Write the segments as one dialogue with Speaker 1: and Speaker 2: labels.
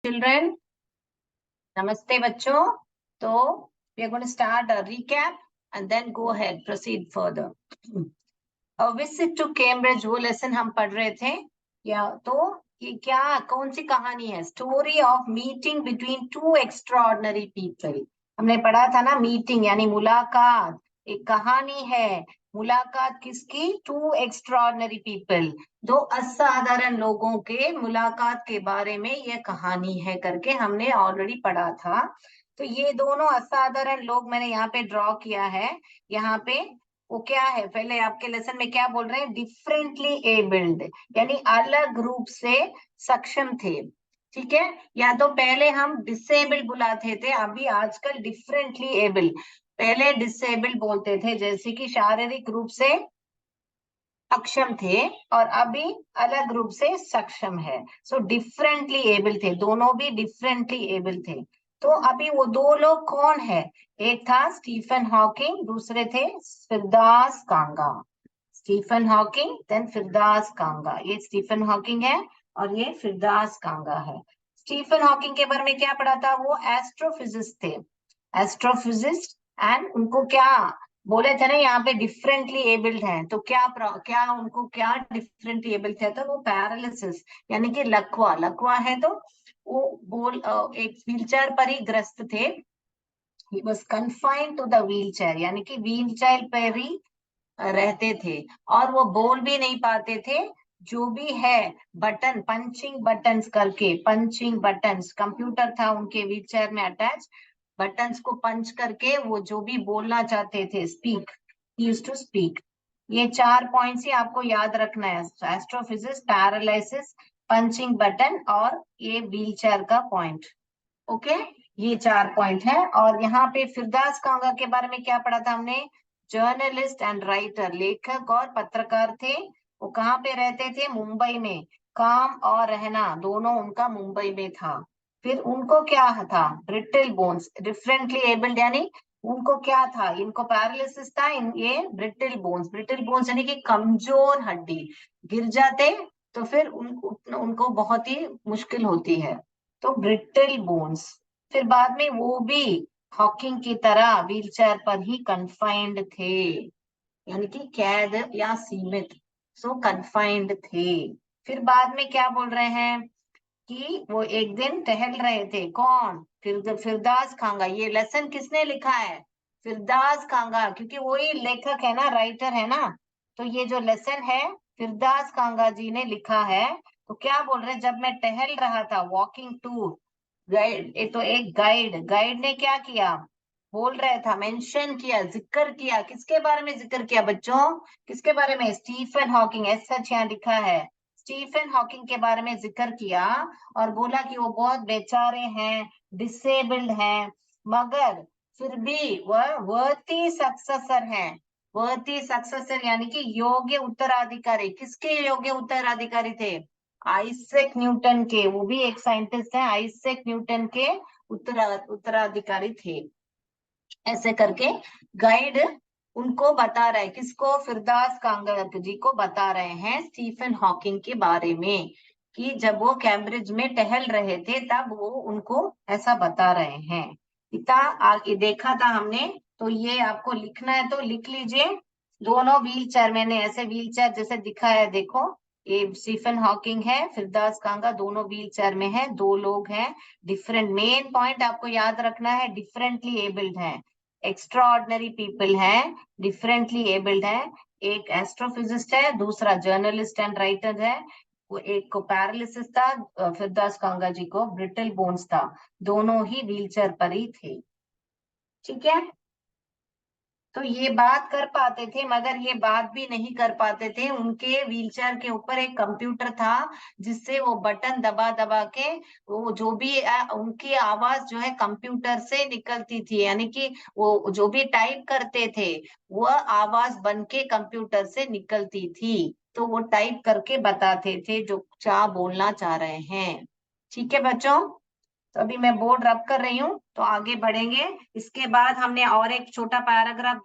Speaker 1: Children, namaste बच्चों. तो we are going to start a recap and then go ahead, proceed further. A visit to Cambridge वो lesson हम पढ़ रहे थे या तो ये क्या कौन सी कहानी है? Story of meeting between two extraordinary people. हमने पढ़ा था ना, मीटिंग यानी मुलाकात एक कहानी है. मुलाकात किसकी? टू एक्स्ट्राऑर्डिनरी पीपल, दो असाधारण लोगों के मुलाकात के बारे में यह कहानी है करके हमने ऑलरेडी पढ़ा था. तो ये दोनों असाधारण लोग मैंने यहाँ पे ड्रॉ किया है. यहाँ पे वो क्या है, पहले आपके लेसन में क्या बोल रहे हैं? डिफरेंटली एबल्ड यानी अलग रूप से सक्षम थे. ठीक है, या तो पहले हम डिसेबल्ड बुलाते थे, अभी आजकल डिफरेंटली एबल. पहले डिसेबल्ड बोलते थे जैसे कि शारीरिक रूप से अक्षम थे, और अभी अलग रूप से सक्षम है. सो डिफरेंटली एबल थे, दोनों भी डिफरेंटली एबल थे. तो अभी वो दो लोग कौन है? एक था स्टीफन हॉकिंग, दूसरे थे फिरदास कांगा. स्टीफन हॉकिंग देन फिरदास कांगा. ये स्टीफन हॉकिंग है और ये फिरदास कांगा है. स्टीफन हॉकिंग के बारे में क्या पढ़ा था? वो एस्ट्रोफिजिस्ट थे. एस्ट्रोफिजिस्ट. एंड उनको क्या बोले थे ना, यहाँ पे डिफरेंटली एबल्ड हैं, तो क्या उनको क्या डिफरेंटली एबल्ड थे? तो वो पैरालिसिस यानी कि लकवा. लकवा है तो वो एक व्हीलचेयर पर ही ग्रस्त थे. He was confined to the wheelchair यानी कि व्हीलचेयर पर ही रहते थे, और वो बोल भी नहीं पाते थे. जो भी है बटन, पंचिंग बटन्स करके, पंचिंग बटन्स कंप्यूटर था उनके व्हीलचेयर में अटैच. बटन्स को पंच करके वो जो भी बोलना चाहते थे, स्पीक, यूज टू स्पीक. ये 4 पॉइंट्स ही आपको याद रखना है. एस्ट्रोफिजिक्स, पैरालिसिस, पंचिंग बटन और ये व्हीलचेयर का पॉइंट. ओके, ये 4 पॉइंट है. और यहाँ पे फिरदास कांगा के बारे में क्या पढ़ा था हमने? जर्नलिस्ट एंड राइटर, लेखक और पत्रकार थे. वो कहाँ पे रहते थे? मुंबई में. काम और रहना दोनों उनका मुंबई में था. फिर उनको क्या था? ब्रिटल बोन्स, डिफरेंटली एबल्ड यानी उनको क्या था? इनको पैरालिसिस था, ये ब्रिटल बोन्स. ब्रिटल बोन्स यानी कि कमजोर हड्डी. गिर जाते तो फिर उनको बहुत ही मुश्किल होती है, तो ब्रिटल बोन्स. फिर बाद में वो भी हॉकिंग की तरह व्हीलचेयर पर ही कन्फाइंड थे, यानी कि कैद या सीमित. सो कन्फाइंड थे. फिर बाद में क्या बोल रहे हैं कि वो एक दिन टहल रहे थे. कौन? फिरदास कांगा. ये लेसन किसने लिखा है? फिरदास कांगा, क्योंकि वही लेखक है ना, राइटर है ना. तो ये जो लेसन है फिरदास कांगा जी ने लिखा है. तो क्या बोल रहे हैं? जब मैं टहल रहा था, वॉकिंग टू गाइड, ये तो एक गाइड, गाइड ने क्या किया? बोल रहा था, मेंशन किया, जिक्र किया. किसके बारे में जिक्र किया बच्चों? किसके बारे में? Stephen Hawking. ऐसा यहाँ लिखा है, स्टीफन हॉकिंग के बारे में जिक्र किया और बोला कि वो बहुत बेचारे हैं, डिसेबल्ड हैं, मगर फिर भी वह वर्ती सक्सेसर हैं. वर्ती सक्सेसर यानी कि योग्य उत्तराधिकारी. किसके योग्य उत्तराधिकारी थे? आइजैक न्यूटन के. वो भी एक साइंटिस्ट है, आइजैक न्यूटन के उत्तराधिकारी थे. ऐसे करके गाइड उनको बता रहे, किसको? फिरदास कांगा जी को बता रहे हैं स्टीफन हॉकिंग के बारे में, कि जब वो कैम्ब्रिज में टहल रहे थे तब वो उनको ऐसा बता रहे हैं. इतना आगे देखा था हमने. तो ये आपको लिखना है तो लिख लीजिए. दोनों व्हील चेयर, मैंने ऐसे व्हील चेयर जैसे दिखा है, देखो ये स्टीफन हॉकिंग है, फिरदास कांगा, दोनों व्हील चेयर में है. दो लोग हैं डिफरेंट. मेन पॉइंट आपको याद रखना है, डिफरेंटली एबल्ड है, एक्स्ट्रा ऑर्डिनरी पीपल है, डिफरेंटली एबल्ड है. एक एस्ट्रोफिजिस्ट है, दूसरा जर्नलिस्ट एंड राइटर है. वो एक को पैरालिसिस था, फिरदास कांगा जी को ब्रिटल बोन्स था. दोनों ही व्हीलचेयर पर ही थे. ठीक है, तो ये बात कर पाते थे, मगर ये बात भी नहीं कर पाते थे. उनके व्हीलचेयर के ऊपर एक कंप्यूटर था जिससे वो बटन दबा दबा के वो जो भी उनकी आवाज जो है कंप्यूटर से निकलती थी, यानी कि वो जो भी टाइप करते थे वह आवाज बन के कंप्यूटर से निकलती थी. तो वो टाइप करके बताते थे जो क्या बोलना चाह रहे हैं. ठीक है बच्चों, तो अभी मैं बोर्ड रब कर रही हूँ, तो आगे बढ़ेंगे. इसके बाद हमने और एक छोटा पैराग्राफ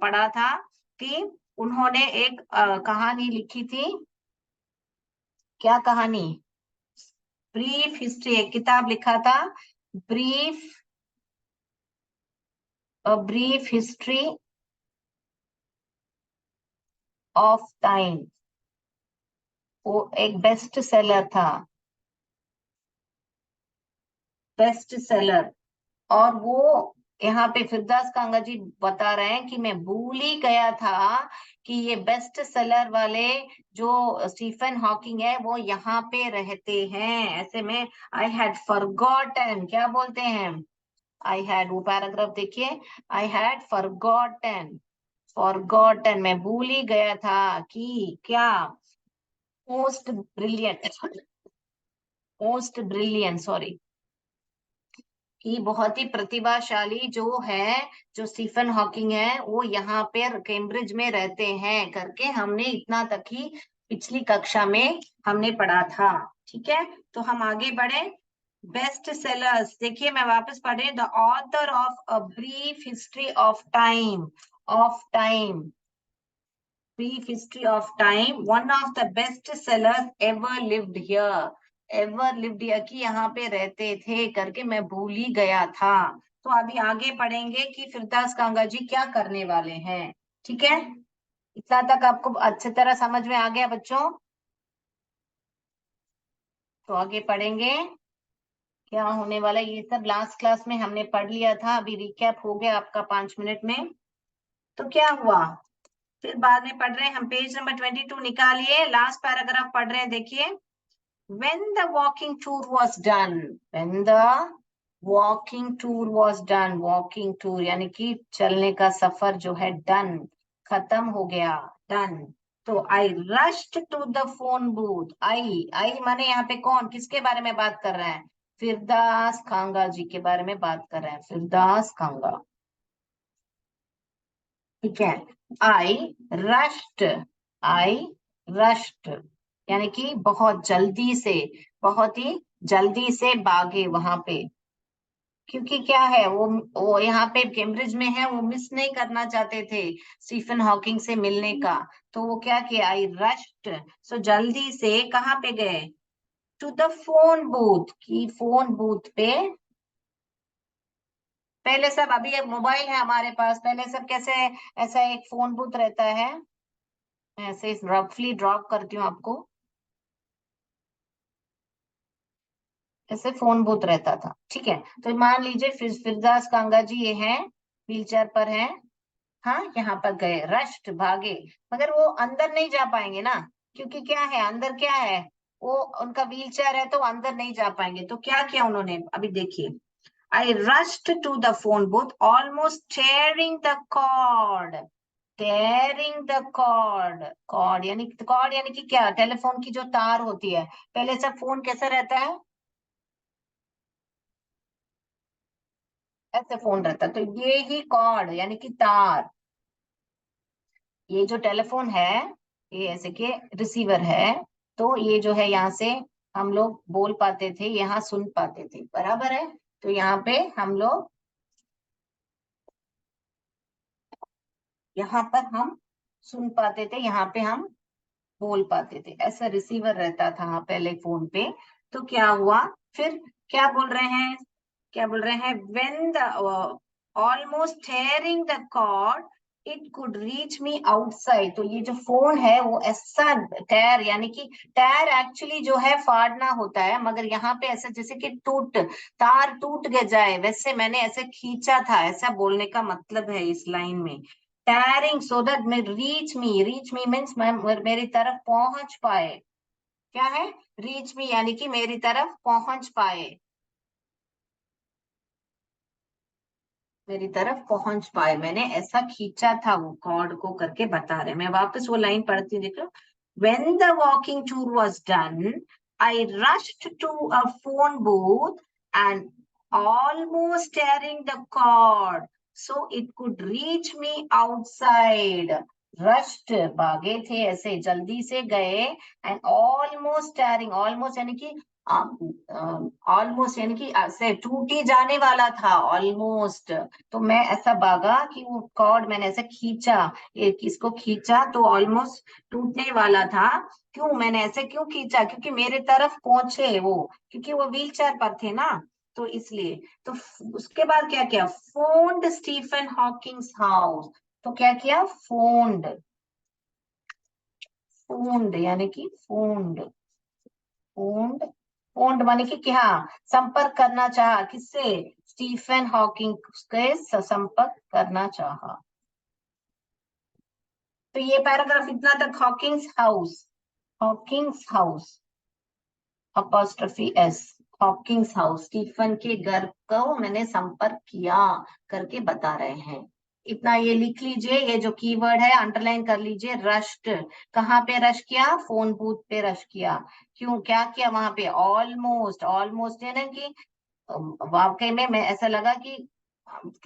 Speaker 1: पढ़ा था कि उन्होंने एक कहानी लिखी थी. क्या कहानी? ब्रीफ हिस्ट्री, एक किताब लिखा था ब्रीफ हिस्ट्री ऑफ टाइम, वो एक बेस्ट सेलर था, बेस्ट सेलर। और वो यहाँ पे फिरदास कांगा जी बता रहे हैं कि मैं भूल ही गया था कि ये बेस्ट सेलर वाले जो स्टीफन हॉकिंग है वो यहाँ पे रहते हैं, ऐसे में आई हैड फॉरगॉटन, क्या बोलते हैं, आई हैड, वो पैराग्राफ देखिए, आई हैड फॉरगॉटन, मैं भूल ही गया था कि क्या, मोस्ट ब्रिलियंट, सॉरी, कि बहुत ही प्रतिभाशाली जो है, जो स्टीफन हॉकिंग है, वो यहाँ पे कैम्ब्रिज में रहते हैं करके हमने इतना तक ही पिछली कक्षा में हमने पढ़ा था। ठीक है, तो हम आगे बढ़े। बेस्ट सेलर्स देखिए, मैं वापस पढ़े, the author of a brief history of time, brief history of time, one of the best sellers ever lived here, कि यहाँ पे रहते थे करके मैं भूल ही गया था। तो अभी आगे पढ़ेंगे कि फिरदास कांगा जी क्या करने वाले हैं। ठीक है, इतना तक आपको अच्छी तरह समझ में आ गया बच्चों? तो आगे पढ़ेंगे क्या होने वाला है, ये सब लास्ट क्लास में हमने पढ़ लिया था, अभी रिकैप हो गया आपका 5 मिनट में। तो क्या हुआ, फिर बाद में पढ़ रहे हैं हम, पेज नंबर 22 निकालिए, लास्ट पैराग्राफ पढ़ रहे हैं, देखिए। When the walking tour was done, when the walking tour was done, walking tour यानी कि चलने का सफर जो है डन, खत्म हो गया, डन। तो I rushed to the phone booth, I माने यहाँ पे कौन, किसके बारे में बात कर रहे हैं, फिरदास कांगा जी के बारे में बात कर रहे हैं, फिरदास कांगा। ठीक है, आई रश्ड, आई रश्ड यानी कि बहुत जल्दी से, बहुत ही जल्दी से भागे वहां पे, क्योंकि क्या है, वो यहाँ पे कैम्ब्रिज में है, वो मिस नहीं करना चाहते थे स्टीफन हॉकिंग से मिलने का। तो वो क्या किया, आई रश्ड, सो जल्दी से कहाँ पे गए, टू द फोन बूथ, की फोन बूथ पे। पहले सब, अभी एक मोबाइल है हमारे पास, पहले सब कैसे, ऐसा एक फोन बूथ रहता है, मैं ऐसे रफली ड्रॉप करती हूँ आपको, ऐसे फोन बूथ रहता था। ठीक है, तो मान लीजिए फिरदास कांगा जी ये हैं, व्हील चेयर पर हैं, हाँ यहाँ पर गए, रश्ट भागे, मगर वो अंदर नहीं जा पाएंगे ना, क्योंकि क्या है, अंदर क्या है, वो उनका व्हील चेयर है, तो अंदर नहीं जा पाएंगे। तो क्या किया उन्होंने, अभी देखिए, I rushed to the phone booth almost tearing the cord, tearing the cord यानी कि क्या, टेलीफोन की जो तार होती है, पहले सब फोन कैसा रहता है, ऐसे फोन रहता, तो ये ही कॉर्ड यानी कि तार, ये जो टेलीफोन है, ये ऐसे के रिसीवर है, तो ये जो है यहाँ से हम लोग बोल पाते थे, यहाँ सुन पाते थे, बराबर है। तो यहाँ पे हम लोग, यहाँ पर हम सुन पाते थे, यहाँ पे हम बोल पाते थे, ऐसा रिसीवर रहता था पहले फोन पे। तो क्या हुआ, फिर क्या बोल रहे हैं, क्या बोल रहे हैं, when the almost tearing the cord it could reach me outside, तो ये जो फोन है वो ऐसा टैर यानी कि टैर एक्चुअली जो है फाड़ना होता है, मगर यहाँ पे ऐसा जैसे कि तार टूट गए जाए, वैसे मैंने ऐसे खींचा था, ऐसा बोलने का मतलब है इस लाइन में, टैरिंग सो दैट मैं रीच मी मीन्स मैं मेरी तरफ पहुंच पाए, क्या है, रीच मी यानी कि मेरी तरफ पहुंच पाए, मेरी तरफ पहुंच पाए, मैंने ऐसा खींचा था वो कॉर्ड को करके बता रहे। मैं वापस वो लाइन पढ़ती हूँ, देखो, when the walking tour was done I rushed to a phone booth and almost tearing the cord so it could reach me outside, rushed भागे थे, ऐसे जल्दी से गए, and almost tearing, almost यानी कि ऑलमोस्ट यानी कि से टूट ही जाने वाला था ऑलमोस्ट। तो मैं ऐसा भागा कि वो कॉर्ड मैंने ऐसे खींचा, एक इसको खींचा तो ऑलमोस्ट टूटने वाला था। क्यों मैंने ऐसे क्यों खींचा? क्योंकि मेरे तरफ पहुंचे वो, क्योंकि वो व्हील चेयर पर थे ना, तो इसलिए। तो उसके बाद क्या किया? Phoned Stephen Hawking's house. तो क्या किया? फोन्ड, फोन्ड यानी कि फोन्ड, फोन्ड, फोन्ड माने कि क्या? संपर्क करना चाहा। किससे? स्टीफन हॉकिंग के संपर्क करना चाहा। तो ये पैराग्राफ इतना तक Hawking's house, Hawking's house apostrophe S, Hawking's house, Stephen के घर को मैंने संपर्क किया करके बता रहे हैं। इतना ये लिख लीजिए, ये जो कीवर्ड है अंडरलाइन कर लीजिए। रश्ड, कहाँ पे रश किया? फोन बूथ पे रश किया। क्यों, क्या किया वहां पे? ऑलमोस्ट, ऑलमोस्ट है ना कि वाकई में मैं ऐसा लगा कि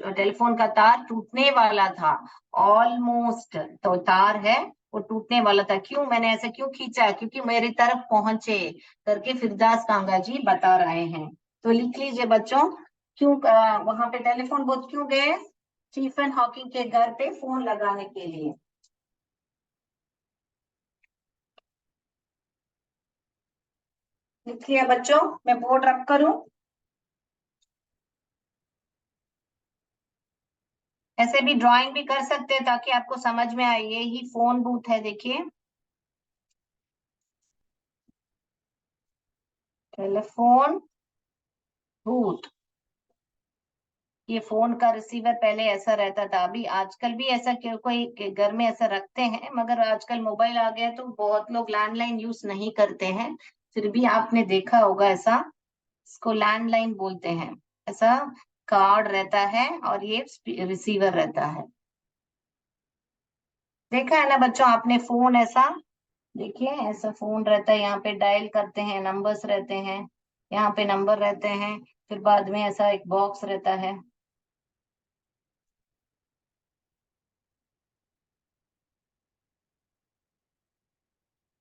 Speaker 1: टेलीफोन का तार टूटने वाला था। ऑलमोस्ट तो तार है वो टूटने वाला था। क्यों मैंने ऐसे क्यों खींचा? क्योंकि मेरी तरफ पहुंचे करके फिरदास कांगा जी बता रहे हैं। तो लिख लीजिए बच्चों, क्यों वहां पे टेलीफोन बूथ क्यों गए? स्टीफन हॉकिंग के घर पे फोन लगाने के लिए। लिख लिया बच्चों? मैं बोर्ड रख करूं? ऐसे भी ड्राइंग भी कर सकते हैं ताकि आपको समझ में आए। ये ही फोन बूथ है, देखिए, टेलीफोन बूथ। ये फोन का रिसीवर पहले ऐसा रहता था, अभी आजकल भी ऐसा कोई के घर में ऐसा रखते हैं, मगर आजकल मोबाइल आ गया तो बहुत लोग लैंडलाइन यूज नहीं करते हैं। फिर भी आपने देखा होगा ऐसा, इसको लैंडलाइन बोलते हैं। ऐसा कार्ड रहता है और ये रिसीवर रहता है। देखा है ना बच्चों आपने फोन ऐसा? देखिए ऐसा फोन रहता है, यहाँ पे डायल करते हैं, नंबर्स रहते हैं, यहाँ पे नंबर रहते हैं, फिर बाद में ऐसा एक बॉक्स रहता है।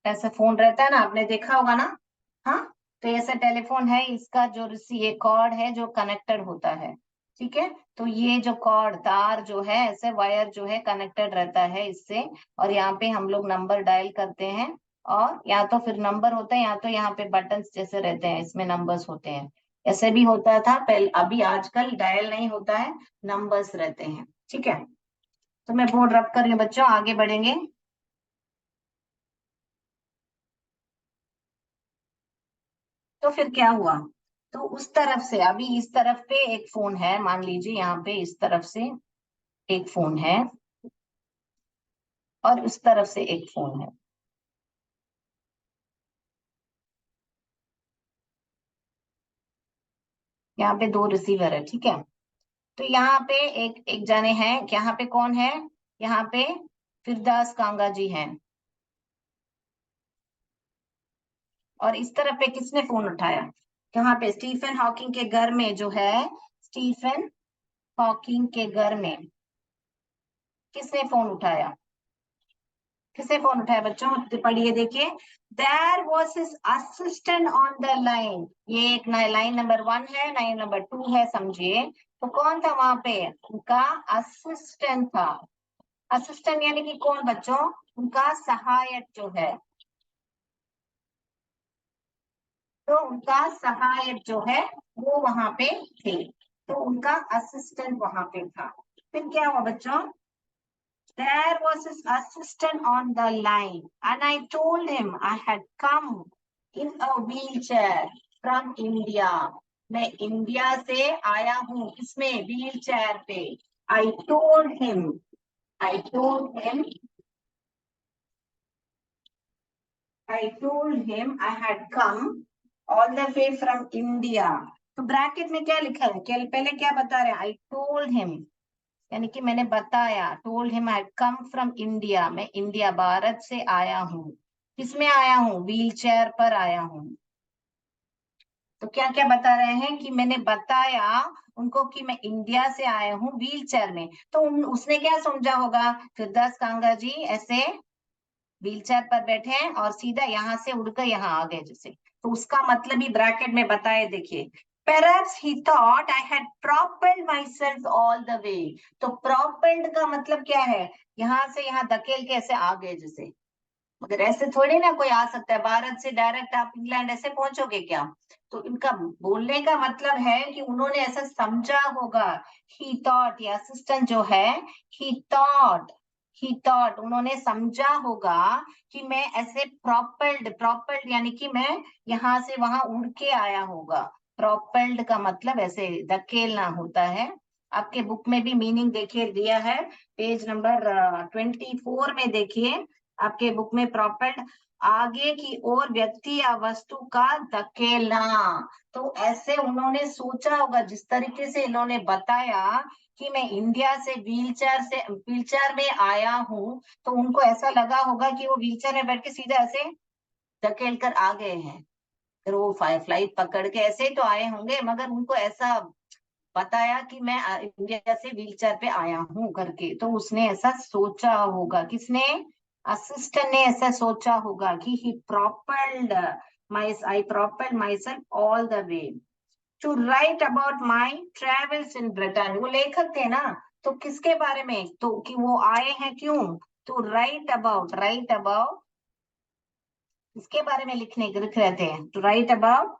Speaker 1: ऐसा फोन रहता है ना, आपने देखा होगा ना? हाँ, तो ऐसा टेलीफोन है, इसका जो ये कॉर्ड है जो कनेक्टेड होता है। ठीक है, तो ये जो कॉर्ड तार जो है ऐसे वायर जो है कनेक्टेड रहता है इससे। और यहाँ पे हम लोग नंबर डायल करते हैं, और या तो फिर नंबर होता है या तो यहाँ पे बटन्स जैसे रहते हैं, इसमें नंबर्स होते हैं। ऐसे भी होता था पहले, अभी आजकल डायल नहीं होता है, नंबर्स रहते हैं। ठीक है, तो मैं बोर्ड रब कर रही हूँ बच्चों, आगे बढ़ेंगे। तो फिर क्या हुआ? तो उस तरफ से अभी इस तरफ पे एक फोन है, मान लीजिए यहाँ पे इस तरफ से एक फोन है, और उस तरफ से एक फोन है। यहाँ पे दो रिसीवर है, ठीक है। तो यहाँ पे एक एक जाने हैं, यहाँ पे कौन है? यहाँ पे फिरदास कांगा जी हैं। और इस तरफ पे किसने फोन उठाया? यहाँ पे स्टीफन हॉकिंग के घर में जो है, स्टीफन हॉकिंग के घर में किसने फोन उठाया? किसने फोन उठाया बच्चों? पढ़िए देखिए। There was his assistant on the line. ये एक लाइन नंबर 1 है, लाइन नंबर 2 है, समझिए। तो कौन था वहां पे? उनका असिस्टेंट था। असिस्टेंट यानी कि कौन बच्चों? उनका सहायक जो है। तो उनका सहायक जो है वो वहां पे थे, तो उनका असिस्टेंट वहां पे था। फिर क्या हुआ बच्चों? There was his assistant on the line, and I told him I had come in a wheelchair from India. मैं इंडिया से आया हूँ, किसमें? व्हील चेयर पे। I told him, I told him, I told him I had come all the way from India. तो bracket में क्या लिखा है? पहले क्या बता रहे हैं? I told him यानी कि मैंने बताया। Told him I come from India, मैं इंडिया भारत से आया हूँ। किसमें आया हूँ? व्हील चेयर पर आया हूँ। तो क्या क्या बता रहे हैं कि मैंने बताया उनको कि मैं इंडिया से आया हूँ व्हील चेयर में। तो उसने क्या समझा होगा? फिरदास कांगा जी ऐसे व्हील चेयर पर बैठे हैं और सीधा यहाँ से उड़कर यहाँ आ गए जैसे। तो उसका मतलब ही ब्रैकेट में बताए, देखिए, Perhaps he thought I had propelled myself all the way. तो propelled का मतलब क्या है, यहाँ से यहाँ धकेल के ऐसे आ गए जैसे, मगर ऐसे थोड़ी ना कोई आ सकता है, भारत से डायरेक्ट आप इंग्लैंड ऐसे पहुंचोगे क्या? तो इनका बोलने का मतलब है कि उन्होंने ऐसा समझा होगा। ही थॉट, या असिस्टेंट जो है, ही थॉट उन्होंने समझा होगा कि मैं ऐसे प्रोपेल्ड यानी कि मैं यहाँ से वहां उड़ के आया होगा। प्रोपेल्ड का मतलब ऐसे धकेलना होता है। आपके बुक में भी मीनिंग देखिए दिया है, पेज नंबर 24 में देखिए, आपके बुक में प्रोपेल्ड आगे की ओर व्यक्ति या वस्तु का धकेलना। तो ऐसे उन्होंने सोचा होगा, जिस तरीके से इन्होंने बताया कि मैं इंडिया से व्हीलचेयर में आया हूँ, तो उनको ऐसा लगा होगा कि वो व्हीलचेयर में बैठ के सीधा ऐसे धकेल कर आ गए हैं। फिर वो फ्लाइट पकड़ के ऐसे ही तो आए होंगे, मगर उनको ऐसा बताया कि मैं इंडिया से व्हीलचेयर पे आया हूं करके, तो उसने ऐसा सोचा होगा। किसने? असिस्टेंट ने ऐसा सोचा होगा कि I propelled myself all the way to write about my travels in Britain. वो लेखक थे ना, तो किसके बारे में, तो कि वो आए हैं क्यों, टू राइट अबाउट इसके बारे में लिख रहे थे, to write about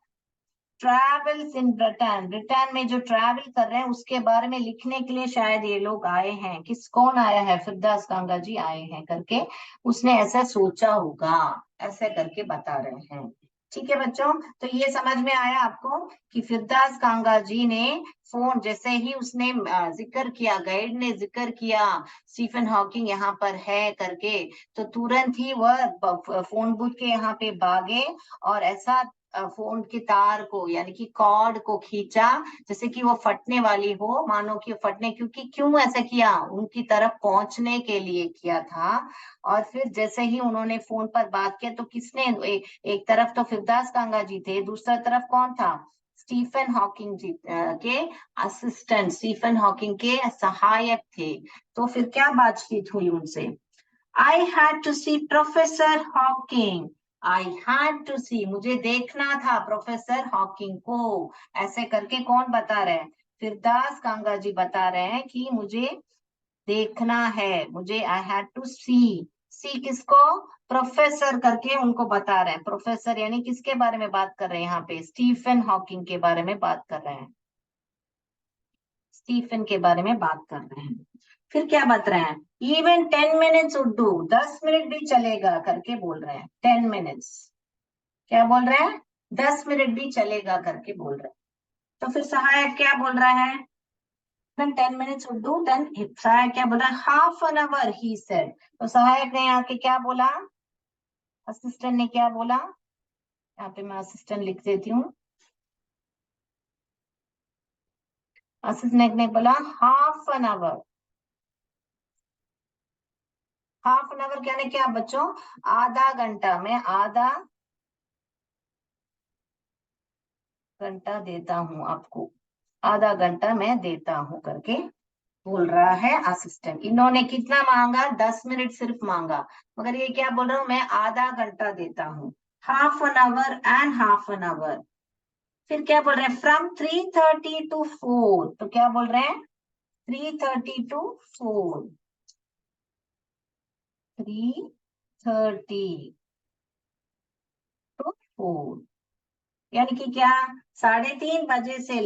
Speaker 1: travels in Britain, Britain में जो ट्रैवल कर रहे हैं उसके बारे में लिखने के लिए शायद ये लोग आए हैं। कौन आया है? फिरदास कांगा जी आए हैं करके उसने ऐसा सोचा होगा, ऐसे करके बता रहे हैं। ठीक है बच्चों, तो ये समझ में आया आपको कि फिरदास कांगा जी ने फोन, जैसे ही उसने जिक्र किया, गाइड ने जिक्र किया स्टीफन हॉकिंग यहाँ पर है करके, तो तुरंत ही वह फोन बूथ के यहाँ पे भागे और ऐसा फोन के तार को यानी कि कॉर्ड को खींचा जैसे कि वो फटने वाली हो, मानो कि फटने, क्योंकि क्यों ऐसा किया, उनकी तरफ पहुंचने के लिए किया था। और फिर जैसे ही उन्होंने फोन पर बात किया तो किसने, एक तरफ तो फिरदास कांगा जी थे, दूसरा तरफ कौन था? स्टीफन हॉकिंग जी के असिस्टेंट, स्टीफन हॉकिंग के सहायक थे। तो फिर क्या बातचीत हुई उनसे? I had to see professor Hawking, I had to see, मुझे देखना था प्रोफेसर हॉकिंग को, ऐसे करके कौन बता रहे हैं? फिरदास कांगा जी बता रहे हैं कि मुझे देखना है, मुझे आई हैड टू सी किसको? प्रोफेसर करके उनको बता रहे हैं। प्रोफेसर यानी किसके बारे में बात कर रहे हैं यहाँ पे? स्टीफन हॉकिंग के बारे में बात कर रहे हैं, स्टीफन के बारे में बात कर रहे हैं। फिर क्या बता रहे हैं? Even 10 minutes would do, 10 minute भी चलेगा करके बोल रहे हैं। 10 मिनट्स, क्या बोल रहे हैं? 10 मिनट भी चलेगा करके बोल रहे हैं। तो फिर सहायक क्या बोल रहा है? 10 मिनट्स वुड डू, देन सहायक क्या बोल रहा है? Half an hour he said. तो सहायक ने आके क्या बोला? असिस्टेंट ने क्या बोला? यहाँ पे मैं असिस्टेंट लिख देती हूँ। असिस्टेंट ने बोला half an hour. Half an hour कहने क्या बच्चों? आधा घंटा, मैं आधा घंटा देता हूं आपको, आधा घंटा मैं देता हूं करके बोल रहा है असिस्टेंट। इन्होंने कितना मांगा? 10 मिनट सिर्फ मांगा, मगर ये क्या बोल रहा हूं? मैं आधा घंटा देता हूँ, half an hour and half an hour. फिर क्या बोल रहे हैं? फ्रॉम 3:30 to 4, तो क्या बोल रहे हैं? 3:30 to 4, 3:30 to 4 यानी कि क्या? 3:30 बजे से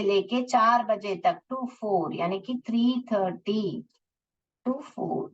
Speaker 1: लेके 4 बजे तक, टू 4 यानी कि 3:30 to 4,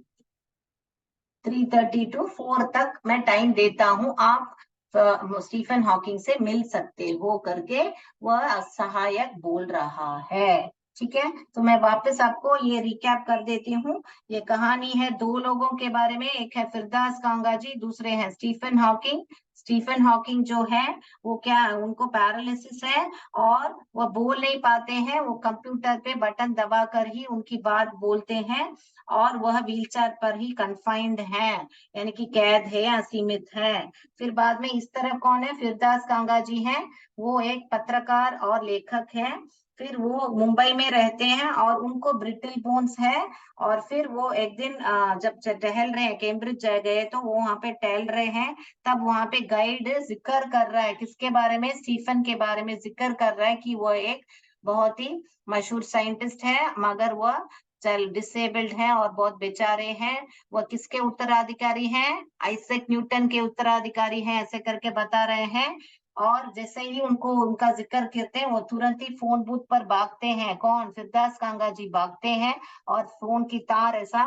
Speaker 1: 3:30 to 4 तक मैं टाइम देता हूं, आप स्टीफन हॉकिंग से मिल सकते हो करके वह सहायक बोल रहा है। ठीक है, तो मैं वापस आपको ये रिकैप कर देती हूँ। ये कहानी है दो लोगों के बारे में, एक है फिरदास कांगा जी, दूसरे हैं स्टीफन हॉकिंग। स्टीफन हॉकिंग जो है वो क्या, उनको पैरालिसिस है और वो बोल नहीं पाते हैं, वो कंप्यूटर पे बटन दबाकर ही उनकी बात बोलते हैं और वह व्हीलचेयर पर ही कन्फाइंड है, यानी कि कैद है या सीमित है। फिर बाद में इस तरफ कौन है? फिरदास कांगा जी हैं, वो एक पत्रकार और लेखक है। फिर वो मुंबई में रहते हैं और उनको ब्रिटल बोन्स है। और फिर वो एक दिन जब टहल रहे हैं, कैम्ब्रिज गए तो वो वहां पे टहल रहे हैं, तब वहां पे गाइड जिक्र कर रहा है किसके बारे में, स्टीफन के बारे में जिक्र कर रहा है कि वो एक बहुत ही मशहूर साइंटिस्ट है, मगर वह चल डिसेबल्ड है और बहुत बेचारे हैं। वह किसके उत्तराधिकारी हैं, आइजैक न्यूटन के उत्तराधिकारी हैं, ऐसे करके बता रहे हैं। और जैसे ही उनको उनका जिक्र करते हैं, वो तुरंत ही फोन बूथ पर भागते हैं, कौन, सिद्धार्थ कांगा जी भागते हैं और फोन की तार ऐसा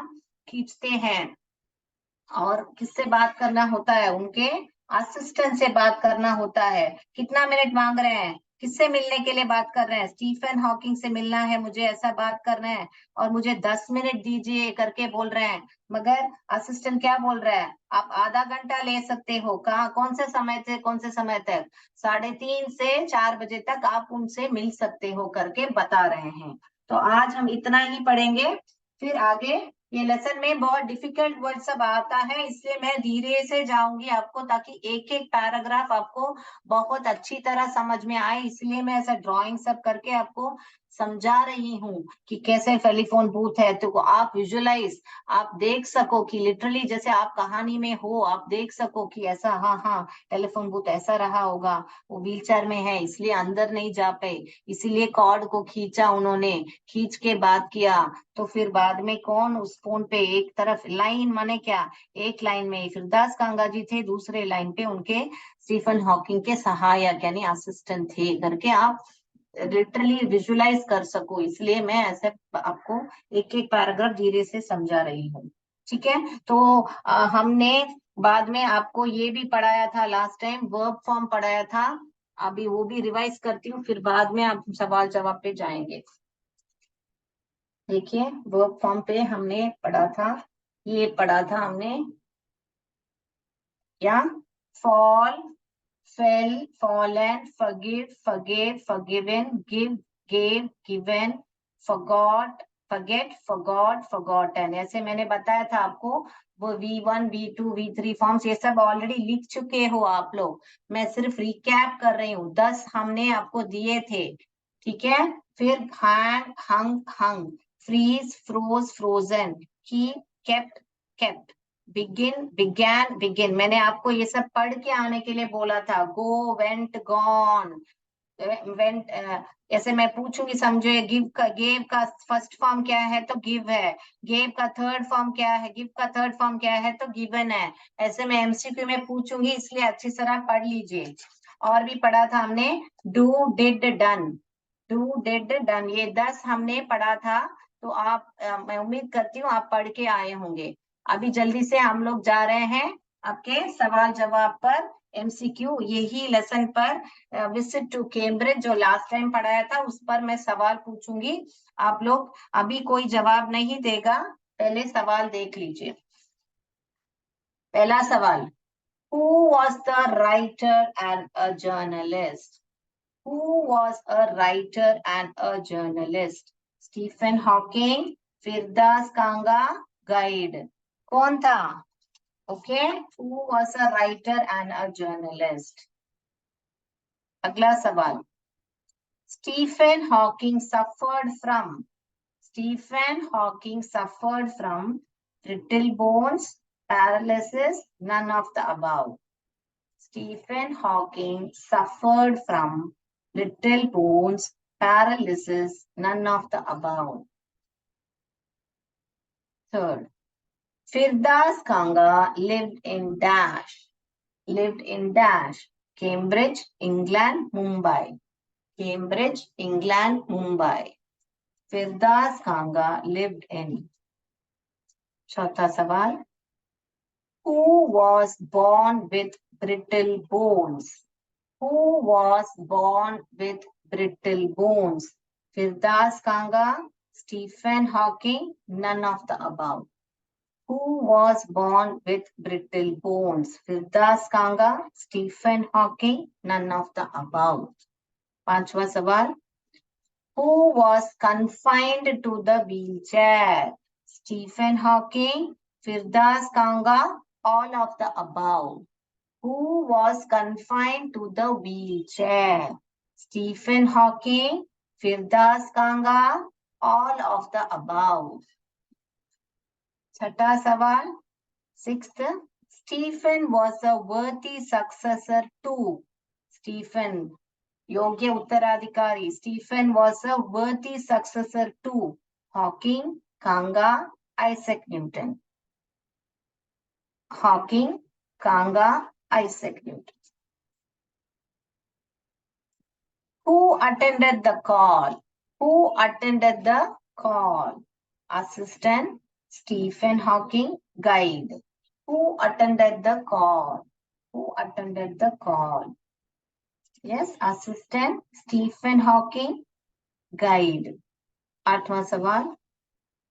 Speaker 1: खींचते हैं। और किससे बात करना होता है, उनके असिस्टेंट से बात करना होता है। कितना मिनट मांग रहे हैं, किससे मिलने के लिए बात कर रहे हैं, स्टीफन हॉकिंग से मिलना है मुझे, ऐसा बात करना है और मुझे 10 मिनट दीजिए करके बोल रहे हैं। मगर असिस्टेंट क्या बोल रहा है, आप आधा घंटा ले सकते हो, कहाँ, कौन से समय से कौन से समय तक, 3:30 से 4 बजे तक आप उनसे मिल सकते हो करके बता रहे हैं। तो आज हम इतना ही पढ़ेंगे, फिर आगे ये लेसन में बहुत डिफिकल्ट वर्ड सब आता है, इसलिए मैं धीरे से जाऊंगी आपको, ताकि एक एक पैराग्राफ आपको बहुत अच्छी तरह समझ में आए। इसलिए मैं ऐसा ड्राइंग सब करके आपको समझा रही हूँ कि कैसे टेलीफोन बूथ है, तो आप विजुअलाइज, आप देख सको कि लिटरली जैसे आप कहानी में हो, आप देख सको कि ऐसा, हाँ हाँ टेलीफोन बूथ ऐसा रहा होगा। वो व्हीलचेयर में है इसलिए अंदर नहीं जा पाए, इसीलिए कॉर्ड को खींचा उन्होंने, खींच के बात किया। तो फिर बाद में कौन उस फोन पे, एक तरफ लाइन माने क्या, एक लाइन में फिरदास कांगा जी थे, दूसरे लाइन पे उनके स्टीफन हॉकिंग के सहायक यानी असिस्टेंट थे करके आप लिटरली विजुलाइज कर सको, इसलिए मैं ऐसे आपको एक एक पैराग्राफ धीरे से समझा रही हूँ। ठीक है, तो हमने बाद में आपको ये भी पढ़ाया था, लास्ट टाइम वर्ब फॉर्म पढ़ाया था, अभी वो भी रिवाइज करती हूँ, फिर बाद में आप सवाल जवाब पे जाएंगे। देखिए वर्ब फॉर्म पे हमने पढ़ा था, ये पढ़ा था हमने क्या, fall, fell, fallen, forgive, forgave, forgiven, give, gave, given, forgot, forget, forgot, forgotten, ऐसे मैंने बताया था आपको। वो V1, V2, V3 फॉर्म्स ये सब ऑलरेडी लिख चुके हो आप लोग, मैं सिर्फ रिकैप कर रही हूँ, 10 हमने आपको दिए थे। ठीक है, फिर hang, hung, hung, freeze, froze, frozen, keep, kept, kept, begin, began, begin, मैंने आपको ये सब पढ़ के आने के लिए बोला था। गो, वेंट, गॉन, वेंट, ऐसे मैं पूछूंगी समझो, ये गिव का, गेव का फर्स्ट फॉर्म क्या है तो गिव है, गेव का थर्ड फॉर्म क्या है, गिव का थर्ड फॉर्म क्या है तो गिवन है। ऐसे मैं एमसीक्यू में पूछूंगी, इसलिए अच्छी तरह पढ़ लीजिए। और भी पढ़ा था हमने, do, did, done, do, did, done, ये 10 हमने पढ़ा था। तो आप मैं उम्मीद करती हूँ आप पढ़ के आए होंगे। अभी जल्दी से हम लोग जा रहे हैं आपके सवाल जवाब पर, एमसीक्यू यही लेसन पर, विजिट टू कैम्ब्रिज जो लास्ट टाइम पढ़ाया था उस पर मैं सवाल पूछूंगी। आप लोग अभी कोई जवाब नहीं देगा, पहले सवाल देख लीजिए। पहला सवाल, who was the writer and a journalist, Who was a writer and a journalist? Stephen Hawking, Firdas Kanga, guide. कौन था? Okay, who was a writer and a journalist? अगला सवाल, Stephen Hawking suffered from. Stephen Hawking suffered from brittle bones, paralysis, none of the above. Stephen Hawking suffered from brittle bones, paralysis, none of the above. Third, Firdas Kanga lived in Dash. Lived in Dash. Cambridge, England, Mumbai. Cambridge, England, Mumbai. Firdas Kanga lived in. चौथा सवाल, who was born with brittle bones? Who was born with brittle bones? Firdas Kanga, Stephen Hawking, none of the above. Who was born with brittle bones? Firdas Kanga, Stephen Hawking, none of the above. पांचवा सवाल, who was confined to the wheelchair? Stephen Hawking, Firdas Kanga, all of the above. Who was confined to the wheelchair? Stephen Hawking, Firdas Kanga, all of the above. छठा सवाल, sixth, Stephen was a worthy successor to. Stephen, योग्य उत्तराधिकारी. Stephen was a worthy successor to Hawking, Kanga, Isaac Newton. Hawking, Kanga, Isaac Newton. Who attended the call? Who attended the call? Assistant, Stephen Hawking, guide. Who attended the call? Who attended the call? Yes, assistant, Stephen Hawking, guide. आठवां सवाल.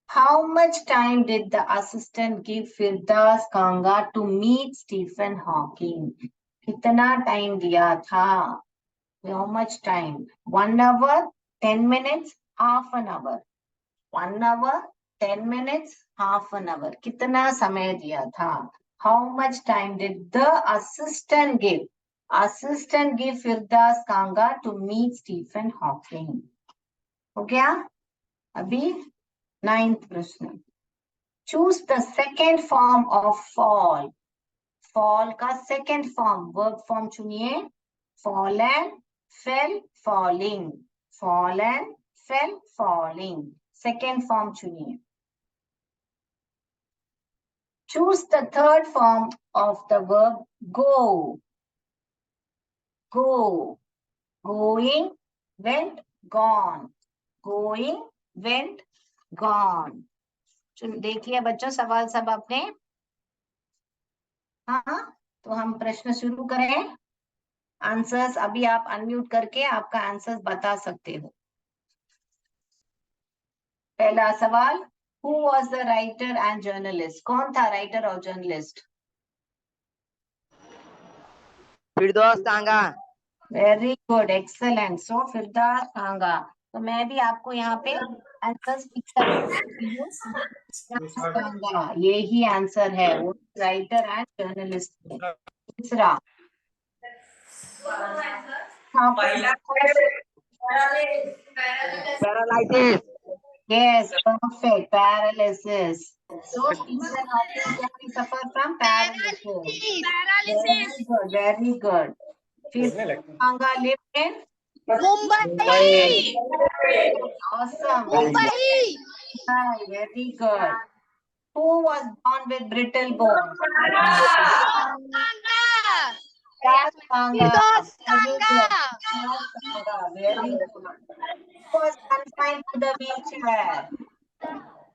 Speaker 1: How much time did the assistant give Firdas Kanga to meet Stephen Hawking? कितना time दिया था? How much time? 1 hour, 10 minutes, half an hour. 1 hour, 10 minutes, half an hour. कितना समय दिया था? How much time did the assistant give? Assistant give Firdas Kanga to meet Stephen Hawking. हो गया? अभी 9th प्रश्न. Choose the second form of fall. Fall का second form, verb form चुनिए. Fallen, fell, falling. Fallen, fell, falling. Second form चुनिए. Choose the third form of the verb go. Go. Going, went, gone. Going, went, gone. देख लिया बच्चों सवाल सब आपने? हाँ, तो हम प्रश्न शुरू करें. आंसर्स अभी आप अनम्यूट करके आपका आंसर्स बता सकते हो. पहला सवाल, Who was the writer and journalist? कौन था राइटर और journalist?
Speaker 2: Firdaus Kanga.
Speaker 1: Very good, excellent. So Firdaus Kanga. तो मैं भी आपको यहाँ पे आंसर्स पिक करती हूँ. ये ही आंसर है, वो राइटर एंड जर्नलिस्ट है. दूसरा,
Speaker 2: paralysis.
Speaker 1: yes, perfect, paralysis. So Stephen Hawking suffer from paralysis. Very good. Kanga lived in
Speaker 3: Mumbai.
Speaker 1: awesome.
Speaker 3: Mumbai.
Speaker 1: Hi, very good. Who was born with brittle bones?
Speaker 3: Firdas Kanga.
Speaker 1: Very good. Who was confined to the wheelchair?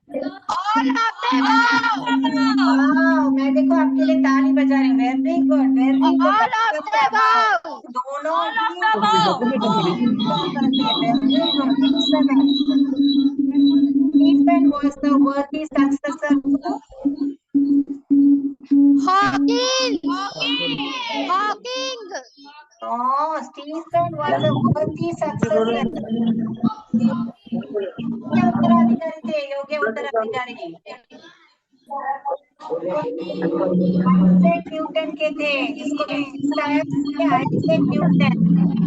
Speaker 3: All of them.
Speaker 1: Wow, मैं देखो आपके लिए ताली बजा रही हूँ. Very good, very good.
Speaker 3: All of them.
Speaker 1: दोनों very good, excellent. Stephen was the worthy successor to
Speaker 3: Hawking.
Speaker 1: Oh, Stephen was a worthy successor. योग्य उत्तराधिकारी थे, योग्य उत्तराधिकारी. आइजैक न्यूटन के थे. इसको आइजैक न्यूटन.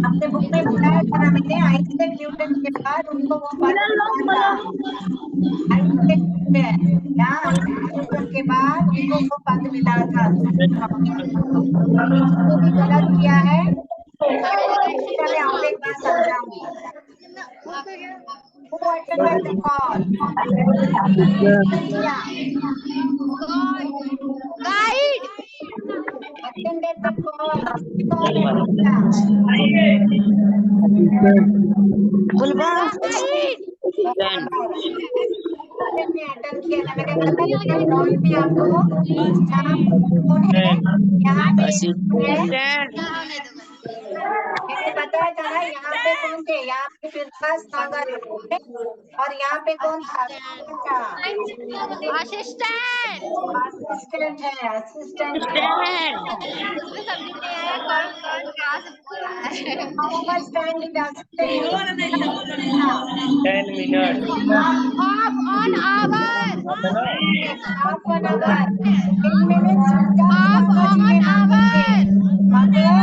Speaker 1: अपने बुक में बताया था ना मैंने. आइजैक न्यूटन के बाद उनको वो पद मिला था. आइजैक न्यूटन के बाद उनको वो पद मिला था. इसको भी गलत किया है. मैं और एक बार समझाऊंगी. Who attended the call?
Speaker 3: Guide.
Speaker 1: Attended the call. Attend किया ना मैंने बताया नॉन में आपको. कौन है यहाँ पे? मैंने बताया था ना यहाँ पे कौन थे. यहाँ पे फिरदास कांगा और यहाँ पे कौन था? असिस्टेंट है. Assistant How much time did assistant use?
Speaker 2: 10 minutes.
Speaker 3: Half an hour.
Speaker 1: Half an hour. 10 minutes.
Speaker 3: Half an hour.
Speaker 1: मगर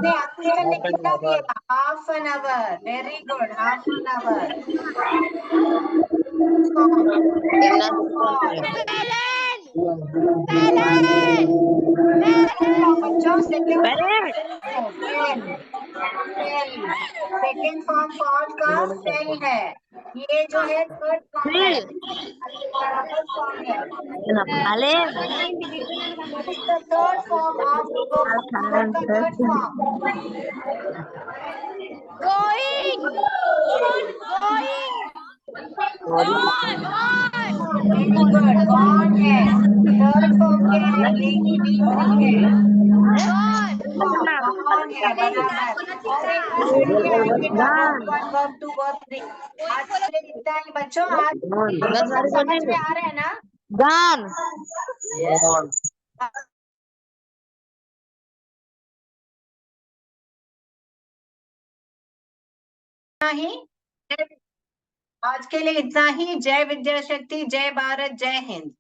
Speaker 1: उसने अपने मैंने कितना दिया? Half an hour. Very good. Half an hour. बच्चों सेकंड फॉर्म कौन का? सेल है. ये जो है थर्ड फॉर्म है. फर्स्ट फॉर्म है. What is the third form of verb का third form?
Speaker 3: Going. Going. Gone.
Speaker 1: Very good. Gone है. Third form क्या है? लेगी B3 है.
Speaker 3: Gone.
Speaker 1: Gone है. बराबर. और एक बार सुनिए आइएगा. Verb 1, Verb 2, Verb 3. आज के लिए इतना ही बच्चों. आज सब समझ में आ रहा है ना?
Speaker 2: Gone.
Speaker 1: ही. आज के लिए इतना ही. जय विद्या शक्ति, जय भारत, जय हिंद.